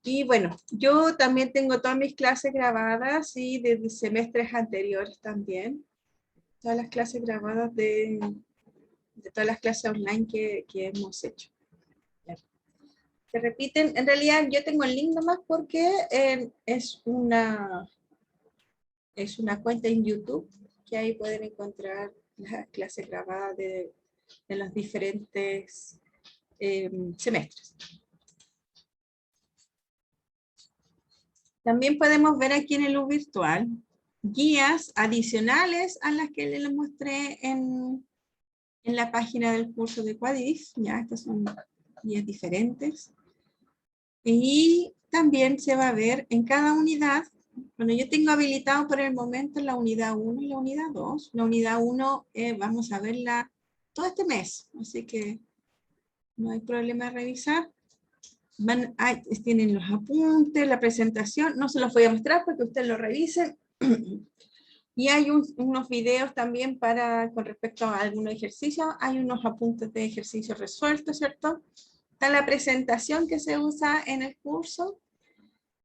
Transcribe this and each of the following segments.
Y bueno, yo también tengo todas mis clases grabadas y de semestres anteriores también. Todas las clases grabadas de todas las clases online que hemos hecho. Se repiten, en realidad yo tengo el link nomás porque es una cuenta en YouTube que ahí pueden encontrar las clases grabadas de los diferentes semestres. También podemos ver aquí en el U virtual guías adicionales a las que les mostré en la página del curso de Quadif. Ya, estas son guías diferentes. Y también se va a ver en cada unidad. Bueno, yo tengo habilitado por el momento la unidad 1 y la unidad 2. La unidad 1 vamos a verla todo este mes, así que no hay problema de revisar. Tienen los apuntes, la presentación, no se los voy a mostrar porque ustedes lo revisen. Y hay unos videos también con respecto a algunos ejercicios, hay unos apuntes de ejercicios resueltos, ¿cierto? Está la presentación que se usa en el curso,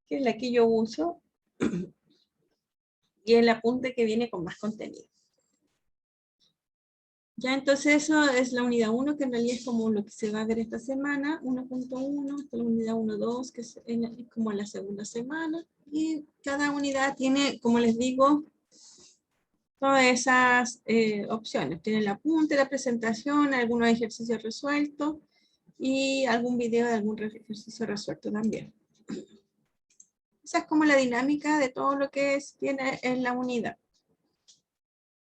que es la que yo uso, y el apunte que viene con más contenido. Ya, entonces eso es la unidad 1, que en realidad es como lo que se va a ver esta semana, 1.1, la unidad 1.2, que es como la segunda semana, y cada unidad tiene, como les digo, todas esas opciones. Tiene el apunte, la presentación, algunos ejercicios resueltos, y algún video de algún ejercicio resuelto también. Esa es como la dinámica de todo lo que tiene en la unidad.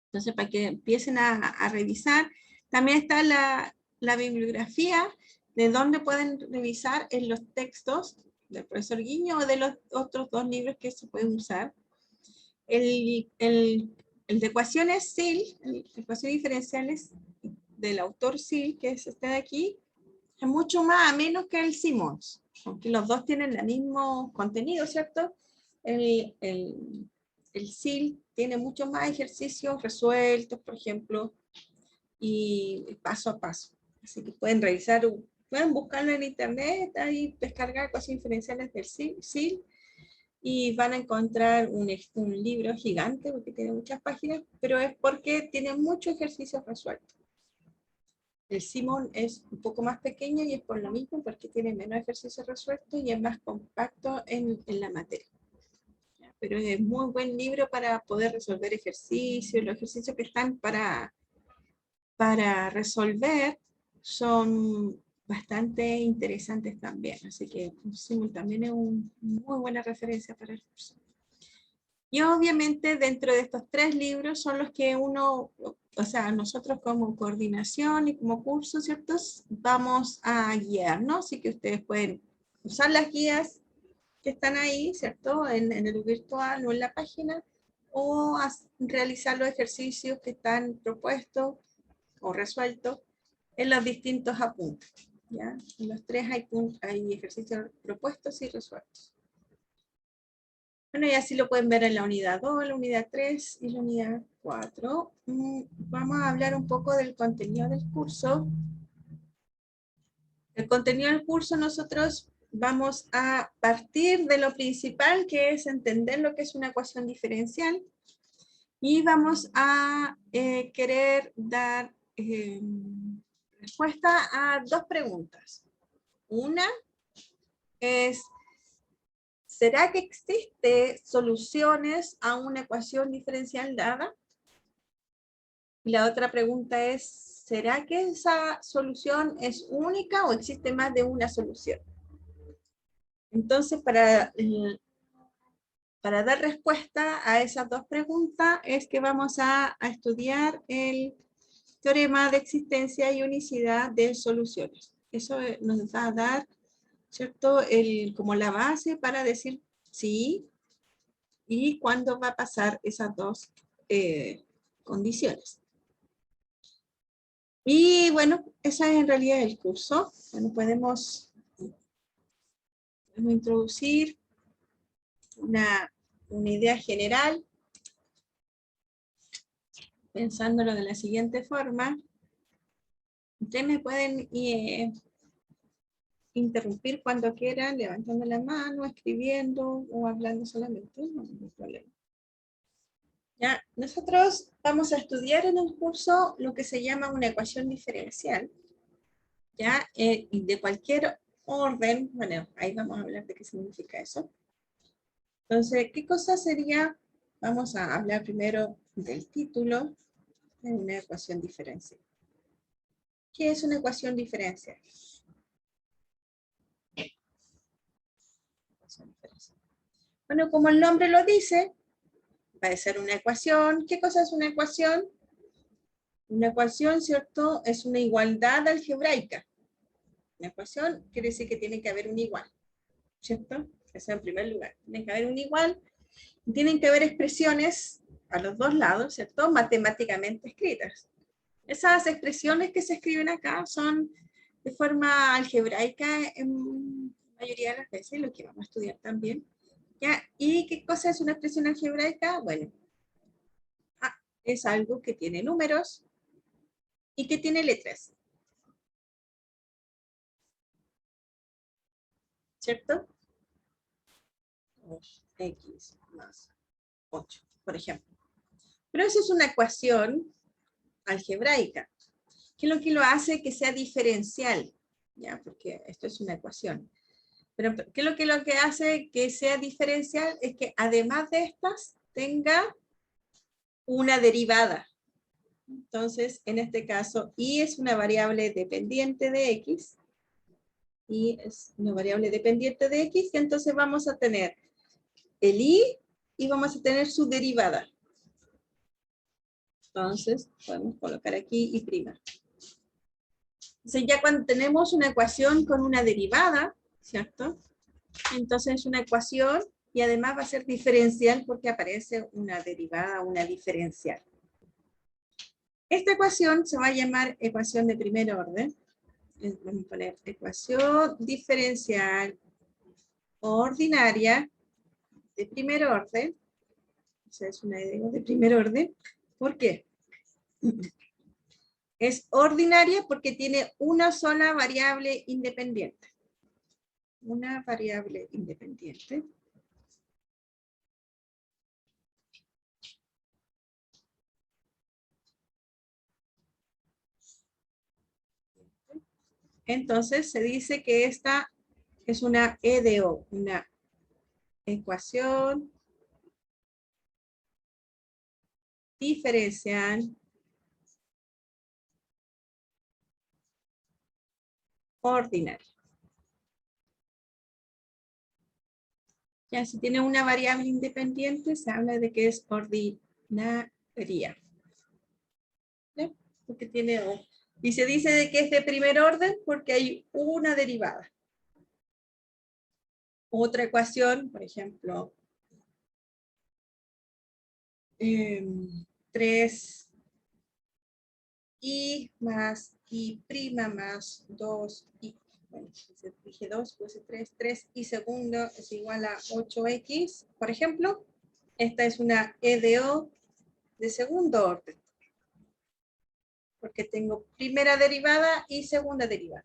Entonces, para que empiecen a revisar, también está la bibliografía de donde pueden revisar en los textos del profesor Guiño o de los otros dos libros que se pueden usar. El de ecuaciones SIL, ecuaciones diferenciales del autor SIL, que es este de aquí, es mucho más ameno que el Simons, aunque los dos tienen el mismo contenido, ¿cierto? El SIL tiene muchos más ejercicios resueltos, por ejemplo, y paso a paso. Así que pueden revisar, pueden buscarlo en internet, ahí descargar ecuaciones diferenciales del SIL, y van a encontrar un libro gigante, porque tiene muchas páginas, pero es porque tiene muchos ejercicios resueltos. El Simon es un poco más pequeño y es por lo mismo, porque tiene menos ejercicios resueltos y es más compacto en la materia. Pero es muy buen libro para poder resolver ejercicios. Los ejercicios que están para resolver son bastante interesantes también. Así que Simon también es una muy buena referencia para el curso. Y obviamente dentro de estos 3 libros son los que nosotros como coordinación y como curso, ¿cierto? Vamos a guiarnos, así que ustedes pueden usar las guías que están ahí, ¿cierto? En el virtual o en la página, o realizar los ejercicios que están propuestos o resueltos en los distintos apuntes, ¿ya? En los 3 hay ejercicios propuestos y resueltos. Bueno, y así lo pueden ver en la unidad 2, la unidad 3 y la unidad 4. Vamos a hablar un poco del contenido del curso. El contenido del curso nosotros vamos a partir de lo principal, que es entender lo que es una ecuación diferencial, y vamos a querer dar respuesta a 2 preguntas. Una es, ¿será que existe soluciones a una ecuación diferencial dada? Y la otra pregunta es, ¿será que esa solución es única o existe más de una solución? Entonces, para dar respuesta a esas 2 preguntas es que vamos a estudiar el teorema de existencia y unicidad de soluciones. Eso nos va a dar, ¿cierto?, como la base para decir sí y cuándo va a pasar esas 2 condiciones. Y bueno, esa es en realidad el curso. Bueno, podemos introducir una idea general, pensándolo de la siguiente forma. Ustedes me pueden interrumpir cuando quieran, levantando la mano, escribiendo o hablando solamente, no hay ningún problema. Ya, nosotros vamos a estudiar en el curso lo que se llama una ecuación diferencial, ya, y de cualquier orden. Bueno, ahí vamos a hablar de qué significa eso. Entonces, ¿qué cosa sería? Vamos a hablar primero del título de una ecuación diferencial. ¿Qué es una ecuación diferencial? Bueno, como el nombre lo dice, va a ser una ecuación. ¿Qué cosa es una ecuación? Una ecuación, ¿cierto? Es una igualdad algebraica. Una ecuación quiere decir que tiene que haber un igual, ¿cierto? Eso en primer lugar. Tiene que haber un igual. Tienen que haber expresiones a los dos lados, ¿cierto? Matemáticamente escritas. Esas expresiones que se escriben acá son de forma algebraica en la mayoría de las veces, lo que vamos a estudiar también. ¿Ya? ¿Y qué cosa es una expresión algebraica? Bueno, es algo que tiene números y que tiene letras, ¿cierto? X más 8, por ejemplo. Pero eso es una ecuación algebraica. ¿Qué es lo que lo hace que sea diferencial? ¿Ya? Porque esto es una ecuación. Pero ¿qué es lo que hace que sea diferencial? Es que además de estas tenga una derivada. Entonces, en este caso, y es una variable dependiente de x, y es una variable dependiente de x, y entonces vamos a tener el y vamos a tener su derivada. Entonces, podemos colocar aquí y prima. Entonces, ya cuando tenemos una ecuación con una derivada, ¿cierto? Entonces es una ecuación y además va a ser diferencial porque aparece una derivada, una diferencial. Esta ecuación se va a llamar ecuación de primer orden. Vamos a poner ecuación diferencial ordinaria de primer orden. O sea, es una de primer orden. ¿Por qué? Es ordinaria porque tiene una sola variable independiente. Una variable independiente. Entonces se dice que esta es una EDO, una ecuación diferencial ordinaria. Ya, si tiene una variable independiente, se habla de que es ordinaria. ¿Sí? Porque tiene, y se dice de que es de primer orden porque hay una derivada. Otra ecuación, por ejemplo, 3 y más y prima más 2 y, bueno, dije 2, puse 3 y segundo es igual a 8x, por ejemplo. Esta es una EDO de segundo orden, porque tengo primera derivada y segunda derivada.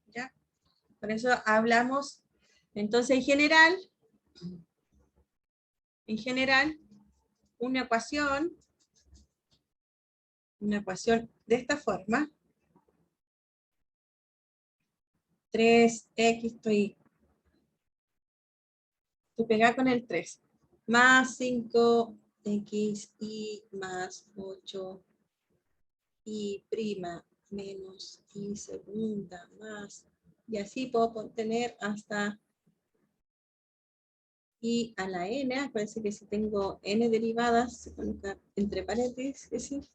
¿Ya? Por eso hablamos, entonces en general, una ecuación de esta forma, 3x, estoy pegada con el 3, más 5x y más 8 y prima menos y segunda más, y así puedo tener hasta y a la n. Acuérdense que si tengo n derivadas, se coloca entre paréntesis,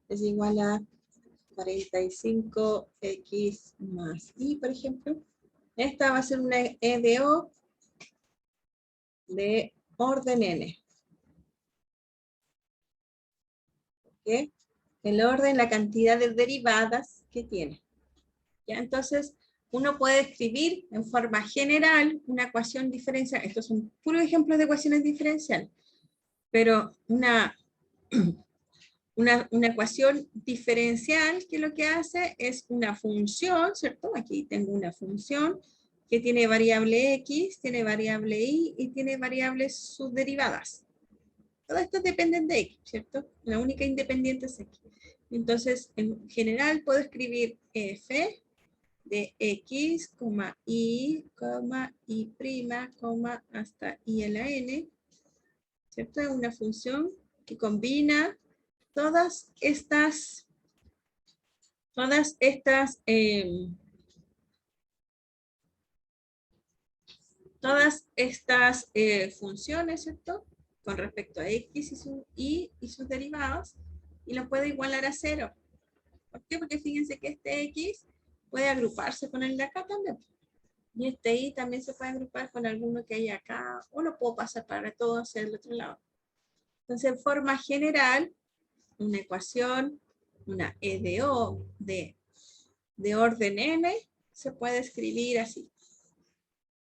es igual a 45x más y, por ejemplo, esta va a ser una EDO de orden n. ¿Okay? El orden, la cantidad de derivadas que tiene. ¿Ya? Entonces, uno puede escribir en forma general una ecuación diferencial. Estos son puros ejemplos de ecuaciones diferenciales. Pero una ecuación diferencial que lo que hace es una función, ¿cierto? Aquí tengo una función que tiene variable x, tiene variable y tiene variables subderivadas. Todas estas dependen de x, ¿cierto? La única independiente es x. Entonces, en general puedo escribir f de x, y, y', hasta y a la n, ¿cierto? Es una función que combina todas estas funciones, ¿cierto? Con respecto a x y sus derivados, y lo puedo igualar a 0. ¿Por qué? Porque fíjense que este x puede agruparse con el de acá también. Y este y también se puede agrupar con alguno que hay acá, o lo puedo pasar para todo hacia el otro lado. Entonces, en forma general, una ecuación, una EDO de orden n, se puede escribir así.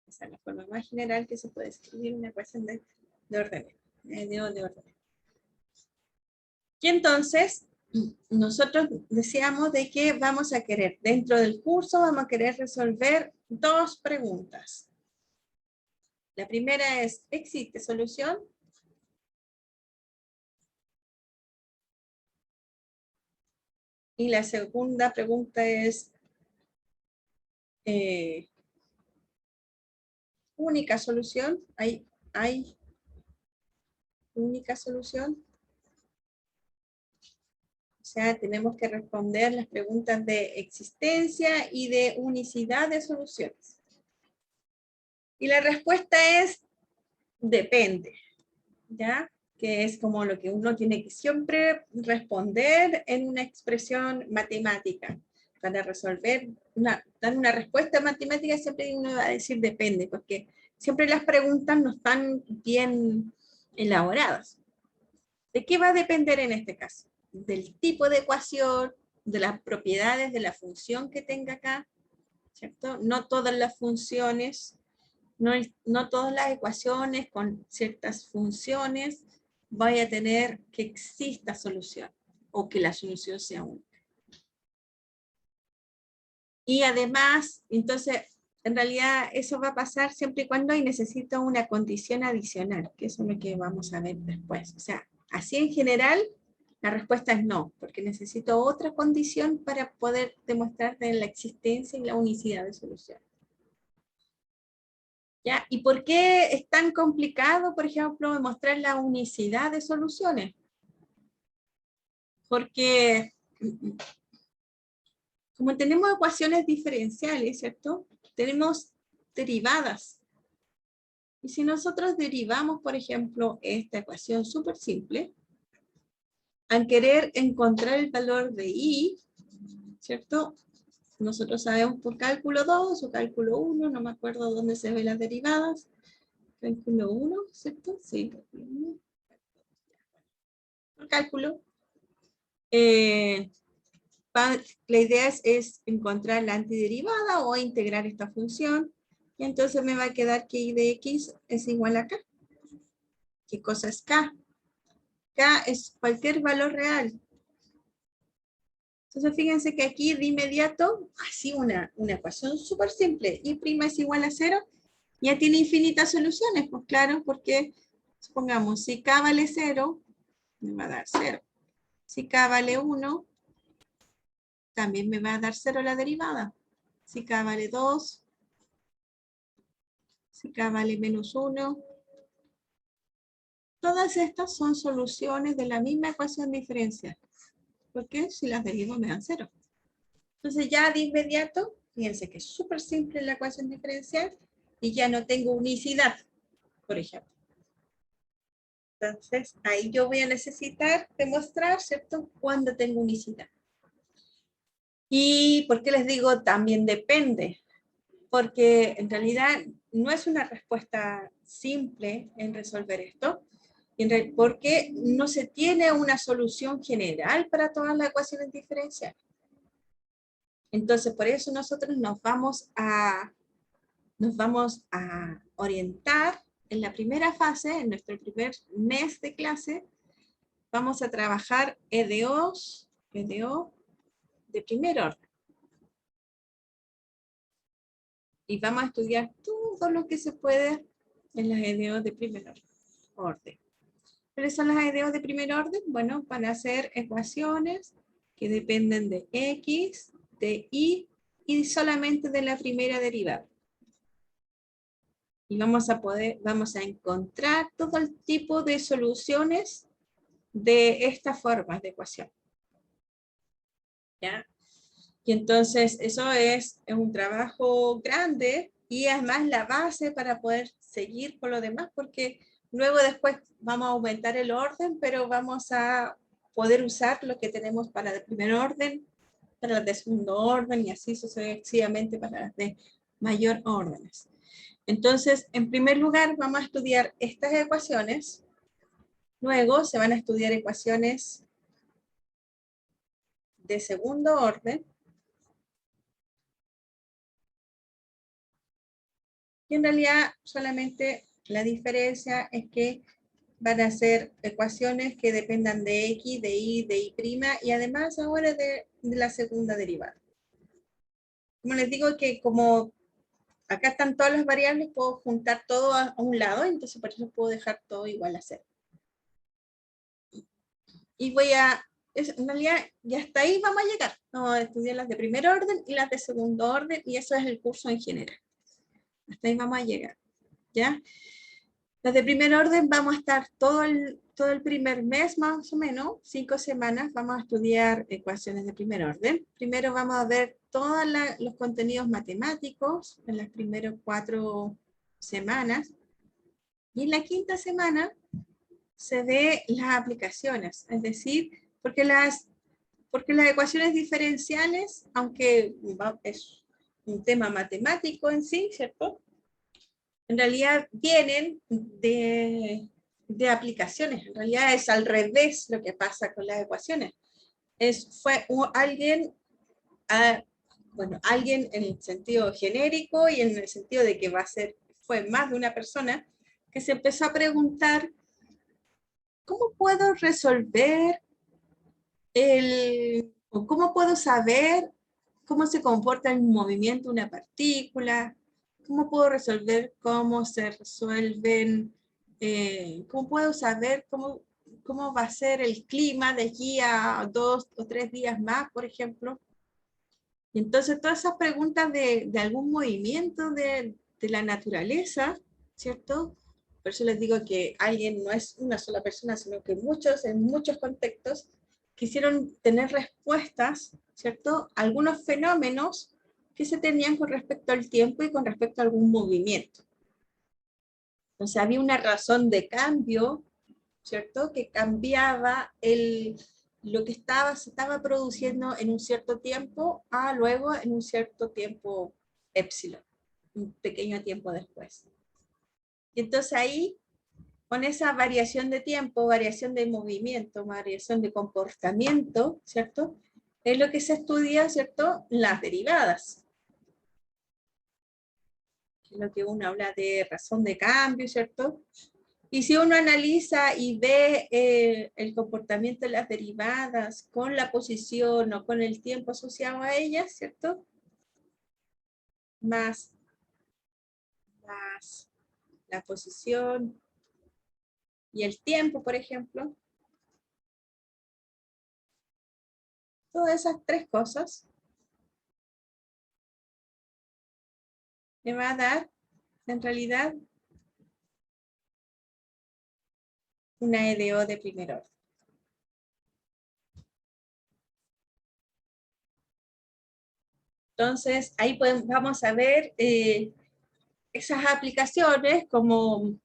Esa es la forma más general que se puede escribir una ecuación de orden n, EDO de orden n. Y entonces, nosotros decíamos de que vamos a querer, dentro del curso, vamos a querer resolver dos preguntas. La primera es, ¿existe solución? Y la segunda pregunta es, ¿única solución? ¿Hay única solución? O sea, tenemos que responder las preguntas de existencia y de unicidad de soluciones. Y la respuesta es, depende, ¿ya? Que es como lo que uno tiene que siempre responder en una expresión matemática. Para resolver, dar una respuesta matemática, siempre uno va a decir depende, porque siempre las preguntas no están bien elaboradas. ¿De qué va a depender en este caso? Del tipo de ecuación, de las propiedades de la función que tenga acá, ¿cierto? No todas las funciones, no todas las ecuaciones con ciertas funciones vaya a tener que exista solución o que la solución sea única. Y además, entonces, en realidad eso va a pasar siempre y cuando necesito una condición adicional, que eso es lo que vamos a ver después. O sea, así en general, la respuesta es no, porque necesito otra condición para poder demostrar la existencia y la unicidad de solución. ¿Ya? ¿Y por qué es tan complicado, por ejemplo, demostrar la unicidad de soluciones? Porque como tenemos ecuaciones diferenciales, ¿cierto? Tenemos derivadas. Y si nosotros derivamos, por ejemplo, esta ecuación súper simple, al querer encontrar el valor de y, ¿cierto? Nosotros sabemos por cálculo 2 o cálculo 1, no me acuerdo dónde se ven las derivadas. Cálculo 1, ¿cierto? Sí, cálculo 1. Por cálculo. La idea es encontrar la antiderivada o integrar esta función. Y entonces me va a quedar que y de x es igual a k. ¿Qué cosa es k? K es cualquier valor real. Entonces fíjense que aquí de inmediato, así una ecuación súper simple, y' es igual a 0, ya tiene infinitas soluciones, pues claro, porque supongamos, si k vale 0, me va a dar 0. Si k vale 1, también me va a dar 0 la derivada. Si k vale 2, si k vale menos 1, todas estas son soluciones de la misma ecuación diferencial. Porque si las derivo me dan 0. Entonces ya de inmediato, fíjense que es súper simple la ecuación diferencial y ya no tengo unicidad, por ejemplo. Entonces ahí yo voy a necesitar demostrar, ¿cierto?, cuándo tengo unicidad. ¿Y por qué les digo también depende? Porque en realidad no es una respuesta simple en resolver esto, porque no se tiene una solución general para todas las ecuaciones diferenciales. Entonces, por eso nosotros nos vamos a orientar en la primera fase, en nuestro primer mes de clase, vamos a trabajar EDO de primer orden. Y vamos a estudiar todo lo que se puede en las EDO de primer orden. ¿Cuáles son las EDO de primer orden? Bueno, van a ser ecuaciones que dependen de X, de Y solamente de la primera derivada. Y vamos a encontrar todo el tipo de soluciones de estas formas de ecuación. ¿Ya? Y entonces eso es un trabajo grande y además la base para poder seguir con lo demás, porque luego después vamos a aumentar el orden, pero vamos a poder usar lo que tenemos para el primer orden, para las de segundo orden y así sucesivamente para las de mayor órdenes. Entonces, en primer lugar, vamos a estudiar estas ecuaciones. Luego se van a estudiar ecuaciones de segundo orden. Y en realidad, solamente la diferencia es que van a ser ecuaciones que dependan de X, de Y' y además ahora de la segunda derivada. Como les digo que como acá están todas las variables, puedo juntar todo a un lado, entonces por eso puedo dejar todo igual a 0. Y en realidad, ya hasta ahí vamos a llegar. Vamos a estudiar las de primer orden y las de segundo orden, y eso es el curso en general. Hasta ahí vamos a llegar, ¿ya? Las de primer orden vamos a estar todo el primer mes, más o menos, 5 semanas, vamos a estudiar ecuaciones de primer orden. Primero vamos a ver todos los contenidos matemáticos en las primeras 4 semanas. Y en la quinta semana se ve las aplicaciones, es decir, porque las ecuaciones diferenciales, aunque es un tema matemático en sí, ¿cierto? En realidad vienen de aplicaciones. En realidad es al revés lo que pasa con las ecuaciones. Alguien en el sentido genérico y en el sentido de que fue más de una persona que se empezó a preguntar ¿cómo puedo resolver o cómo puedo saber cómo se comporta el movimiento de una partícula? ¿Cómo puedo resolver cómo se resuelven, cómo puedo saber cómo va a ser el clima de aquí a 2 o 3 días más, por ejemplo? Y entonces todas esas preguntas de algún movimiento de la naturaleza, ¿cierto? Por eso les digo que alguien no es una sola persona, sino que muchos, en muchos contextos, quisieron tener respuestas, ¿cierto? A algunos fenómenos que se tenían con respecto al tiempo y con respecto a algún movimiento. Entonces había una razón de cambio, ¿cierto? Que cambiaba lo que se estaba produciendo en un cierto tiempo a luego en un cierto tiempo épsilon, un pequeño tiempo después. Y entonces ahí, con esa variación de tiempo, variación de movimiento, variación de comportamiento, ¿cierto? Es lo que se estudia, ¿cierto? Las derivadas. Es lo que uno habla de razón de cambio, ¿cierto? Y si uno analiza y ve el comportamiento de las derivadas con la posición o con el tiempo asociado a ellas, ¿cierto? Más la posición y el tiempo, por ejemplo. Todas esas 3 cosas me va a dar, en realidad, una EDO de primer orden. Entonces, ahí vamos a ver esas aplicaciones como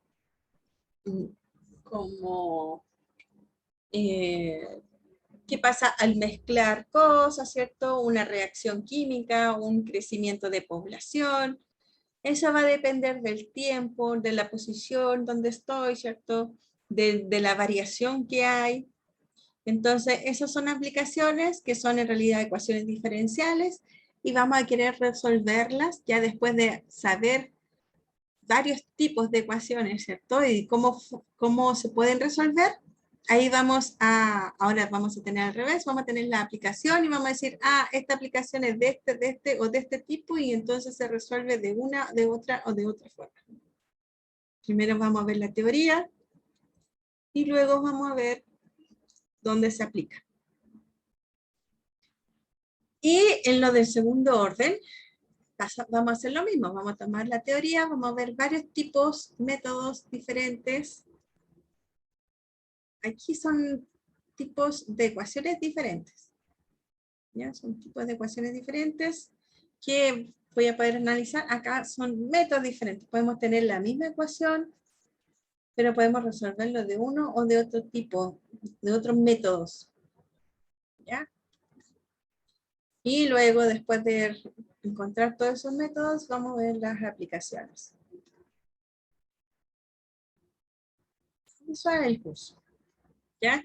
qué pasa al mezclar cosas, ¿cierto? Una reacción química, un crecimiento de población. Eso va a depender del tiempo, de la posición donde estoy, ¿cierto? De la variación que hay. Entonces, esas son aplicaciones que son en realidad ecuaciones diferenciales y vamos a querer resolverlas ya después de saber varios tipos de ecuaciones, ¿cierto? Y cómo se pueden resolver. ahí ahora vamos a tener al revés, vamos a tener la aplicación y vamos a decir, esta aplicación es de este o de este tipo y entonces se resuelve de una, de otra o de otra forma. Primero vamos a ver la teoría y luego vamos a ver dónde se aplica. Y en lo del segundo orden, vamos a hacer lo mismo, vamos a tomar la teoría, vamos a ver varios tipos, métodos diferentes. Aquí son tipos de ecuaciones diferentes. ¿Ya? Son tipos de ecuaciones diferentes que voy a poder analizar. Acá son métodos diferentes. Podemos tener la misma ecuación, pero podemos resolverlo de uno o de otro tipo, de otros métodos. ¿Ya? Y luego, después de encontrar todos esos métodos, vamos a ver las aplicaciones. Eso es el curso. ¿Ya?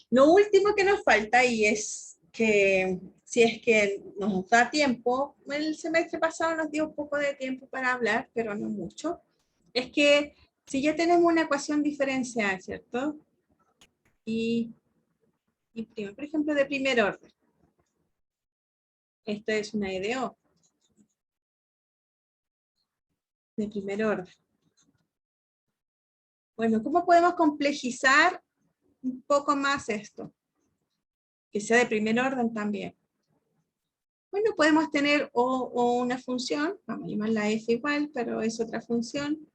Lo último que nos falta, y es que si es que nos da tiempo, el semestre pasado nos dio un poco de tiempo para hablar, pero no mucho, es que si ya tenemos una ecuación diferencial, ¿cierto? Y por ejemplo, de primer orden. Esta es una EDO. De primer orden. Bueno, ¿cómo podemos complejizar un poco más esto? Que sea de primer orden también. Bueno, podemos tener o una función, vamos a llamarla f igual, pero es otra función,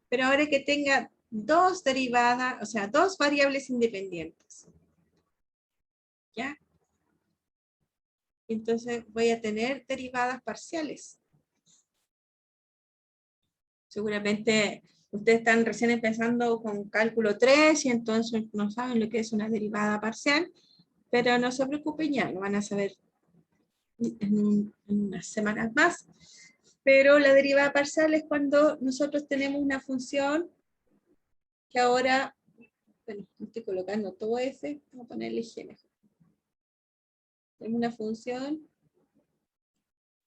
pero ahora que tenga dos derivadas, o sea, dos variables independientes. ¿Ya? Entonces voy a tener derivadas parciales. Seguramente ustedes están recién empezando con cálculo 3 y entonces no saben lo que es una derivada parcial, pero no se preocupen ya, lo van a saber en unas semanas más. Pero la derivada parcial es cuando nosotros tenemos una función que ahora, bueno, estoy colocando todo F, vamos a ponerle G mejor. Tenemos una función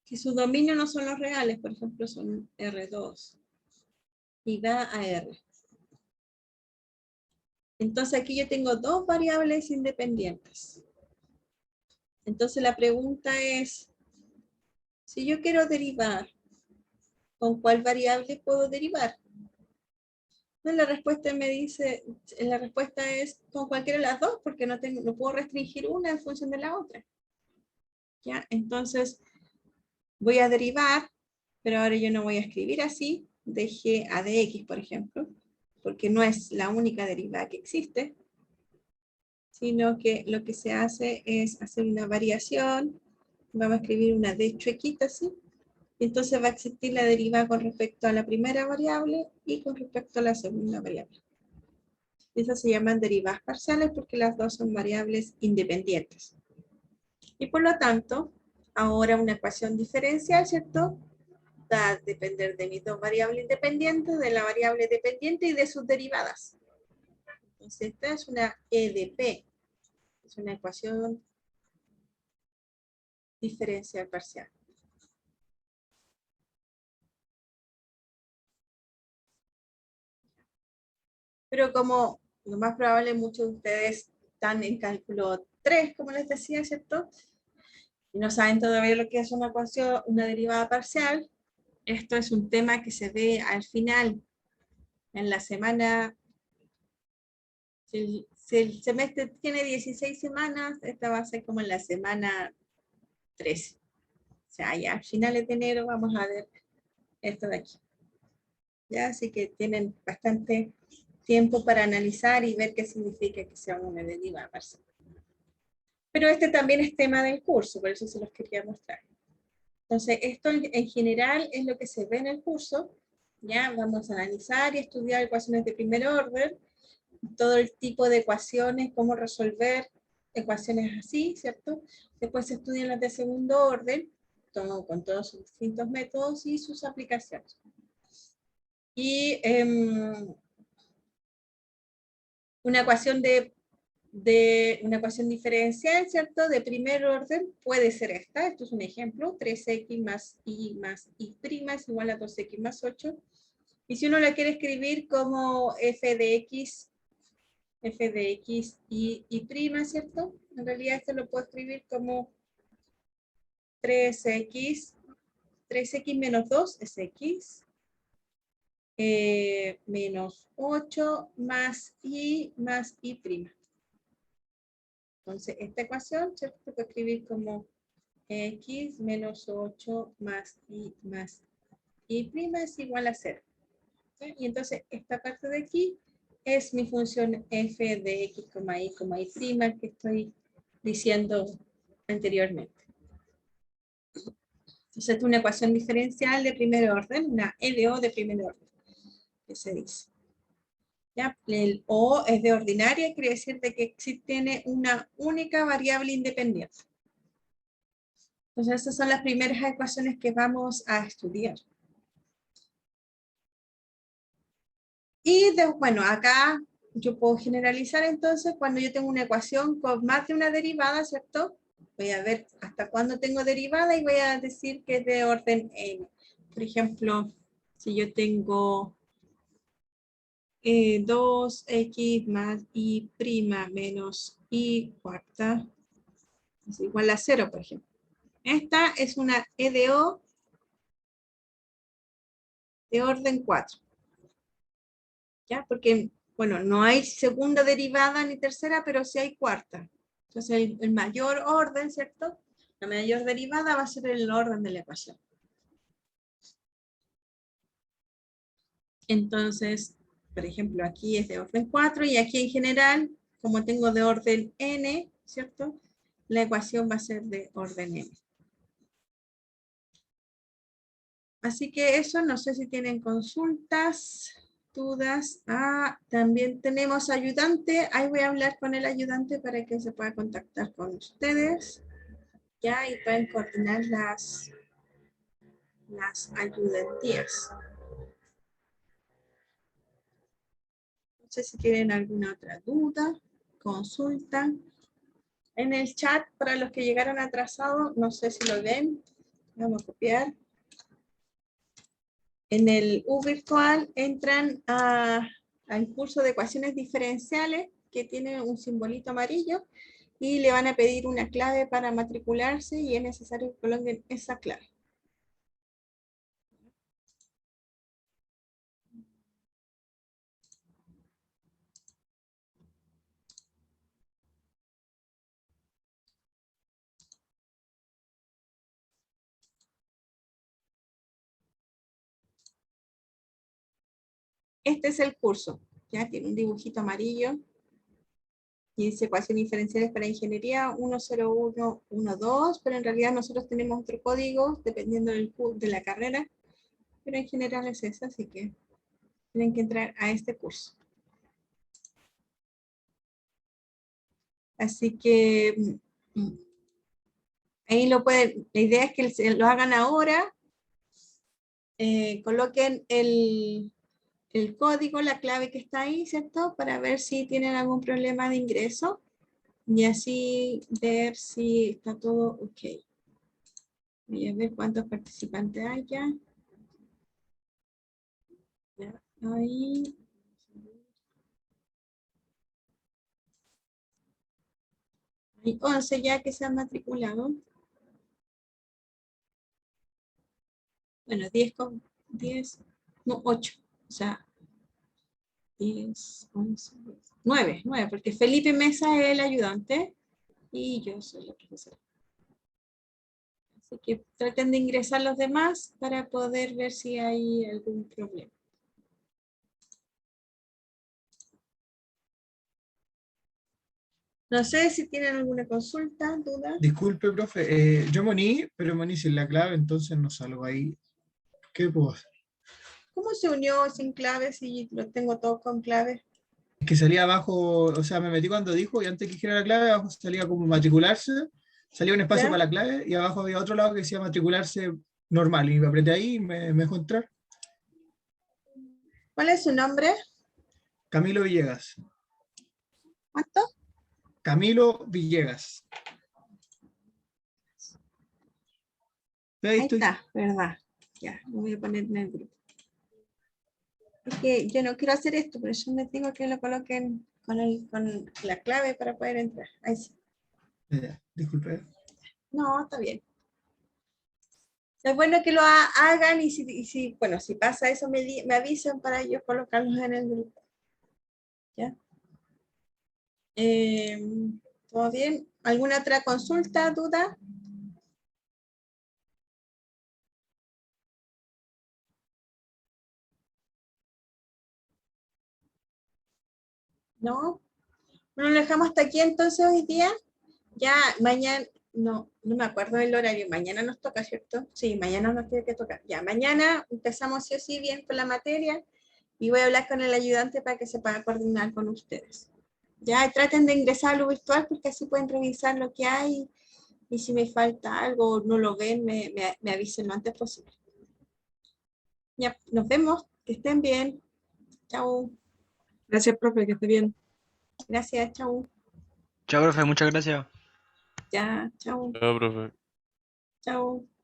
que sus dominios no son los reales, por ejemplo, son R2 y va a R. Entonces aquí yo tengo dos variables independientes. Entonces la pregunta es, si yo quiero derivar, ¿con cuál variable puedo derivar? La respuesta me dice, la respuesta es con cualquiera de las dos, porque no puedo restringir una en función de la otra. ¿Ya? Entonces, voy a derivar, pero ahora yo no voy a escribir así, de g a dx, por ejemplo, porque no es la única derivada que existe, sino que lo que se hace es hacer una variación, vamos a escribir una d chuequita así, y entonces va a existir la derivada con respecto a la primera variable y con respecto a la segunda variable. Esas se llaman derivadas parciales porque las dos son variables independientes. Y por lo tanto, ahora una ecuación diferencial, ¿cierto? Va a depender de mis dos variables independientes, de la variable dependiente y de sus derivadas. Entonces, esta es una EDP. Es una ecuación diferencial parcial. Pero como lo más probable, muchos de ustedes están en cálculo 3, como les decía, ¿cierto? Y no saben todavía lo que es una ecuación, una derivada parcial. Esto es un tema que se ve al final, en la semana. Si el semestre tiene 16 semanas, esta va a ser como en la semana 13. O sea, ya a finales de enero vamos a ver esto de aquí. ¿Ya? Así que tienen bastante tiempo para analizar y ver qué significa que sea una derivada parcial. Pero este también es tema del curso, por eso se los quería mostrar. Entonces, esto en general es lo que se ve en el curso. Ya vamos a analizar y estudiar ecuaciones de primer orden, todo el tipo de ecuaciones, cómo resolver ecuaciones así, ¿cierto? Después se estudian las de segundo orden, con todos sus distintos métodos y sus aplicaciones. Y una ecuación una ecuación diferencial, ¿cierto? De primer orden puede ser esta. Esto es un ejemplo. 3x más y es igual a 2x más 8. Y si uno la quiere escribir como f de x f de x y prima, ¿cierto? En realidad esto lo puedo escribir como 3x menos 2 es x, menos 8 más y prima. Entonces, esta ecuación, ¿cierto? Se puede escribir como x menos 8 más y prima es igual a 0. ¿Sí? Y entonces, esta parte de aquí es mi función f de x, y prima que estoy diciendo anteriormente. Entonces, es una ecuación diferencial de primer orden, una EDO de primer orden, que se dice. ¿Ya? El O es de ordinaria, quiere decir de que tiene una única variable independiente. Entonces, esas son las primeras ecuaciones que vamos a estudiar. Y bueno, acá yo puedo generalizar entonces cuando yo tengo una ecuación con más de una derivada, ¿cierto? Voy a ver hasta cuándo tengo derivada y voy a decir que es de orden n. Por ejemplo, si yo tengo 2x más y prima menos y cuarta es igual a 0, por ejemplo. Esta es una EDO de orden 4. ¿Ya? Porque, bueno, no hay segunda derivada ni tercera, pero sí hay cuarta. Entonces, el mayor orden, ¿cierto? La mayor derivada va a ser el orden de la ecuación. Entonces, por ejemplo, aquí es de orden 4 y aquí en general, como tengo de orden n, ¿cierto? La ecuación va a ser de orden n. Así que eso, no sé si tienen consultas, dudas. También tenemos ayudante. Ahí voy a hablar con el ayudante para que se pueda contactar con ustedes. Ya, y pueden coordinar las ayudantías. No sé si tienen alguna otra duda, consulta. En el chat, para los que llegaron atrasados, no sé si lo ven. Vamos a copiar. En el U virtual entran al curso de ecuaciones diferenciales que tiene un simbolito amarillo y le van a pedir una clave para matricularse y es necesario que coloquen esa clave. Este es el curso, ya tiene un dibujito amarillo y dice ecuaciones diferenciales para ingeniería 10112, pero en realidad nosotros tenemos otro código dependiendo de la carrera, pero en general es esa, así que tienen que entrar a este curso. Así que ahí lo pueden, la idea es que lo hagan ahora, coloquen el código, la clave que está ahí, ¿cierto? Para ver si tienen algún problema de ingreso y así ver si está todo ok. Voy a ver cuántos participantes hay ya. Ya, ahí. Hay 11 ya que se han matriculado. Bueno, 10, no, 8. O sea, 10, 11, 9, porque Felipe Mesa es el ayudante y yo soy la profesora. Así que traten de ingresar los demás para poder ver si hay algún problema. No sé si tienen alguna consulta, duda. Disculpe, profe, yo moní, pero moní sin la clave, entonces no salgo ahí. ¿Qué puedo hacer? ¿Cómo se unió sin clave si lo tengo todo con clave? Es que salía abajo, o sea, me metí cuando dijo y antes que dijera la clave, abajo salía como matricularse, salía un espacio ¿Ya? para la clave y abajo había otro lado que decía matricularse normal y me apreté ahí y me dejó entrar. ¿Cuál es su nombre? Camilo Villegas. ¿Cuánto? Camilo Villegas. Ahí Ahí estoy. está, ¿verdad? Ya, lo voy a poner en el grupo. Es que yo no quiero hacer esto, por eso me digo que lo coloquen con la clave para poder entrar. Ahí sí. Disculpe. No, está bien. Es bueno que lo hagan y bueno, si pasa eso me avisan para yo colocarlos en el grupo. ¿Ya? ¿Todo bien? ¿Alguna otra consulta, duda? ¿No? Bueno, lo dejamos hasta aquí entonces hoy día. Ya mañana, no me acuerdo del horario, mañana nos toca, ¿cierto? Sí, mañana nos tiene que tocar. Ya, mañana empezamos sí o sí bien con la materia y voy a hablar con el ayudante para que se pueda coordinar con ustedes. Ya, traten de ingresar a lo virtual porque así pueden revisar lo que hay y si me falta algo o no lo ven, me avisen lo antes posible. Ya, nos vemos, que estén bien. Chao. Gracias, profe, que esté bien. Gracias, chao. Chao, profe, muchas gracias. Ya, chao. Chao, profe. Chao.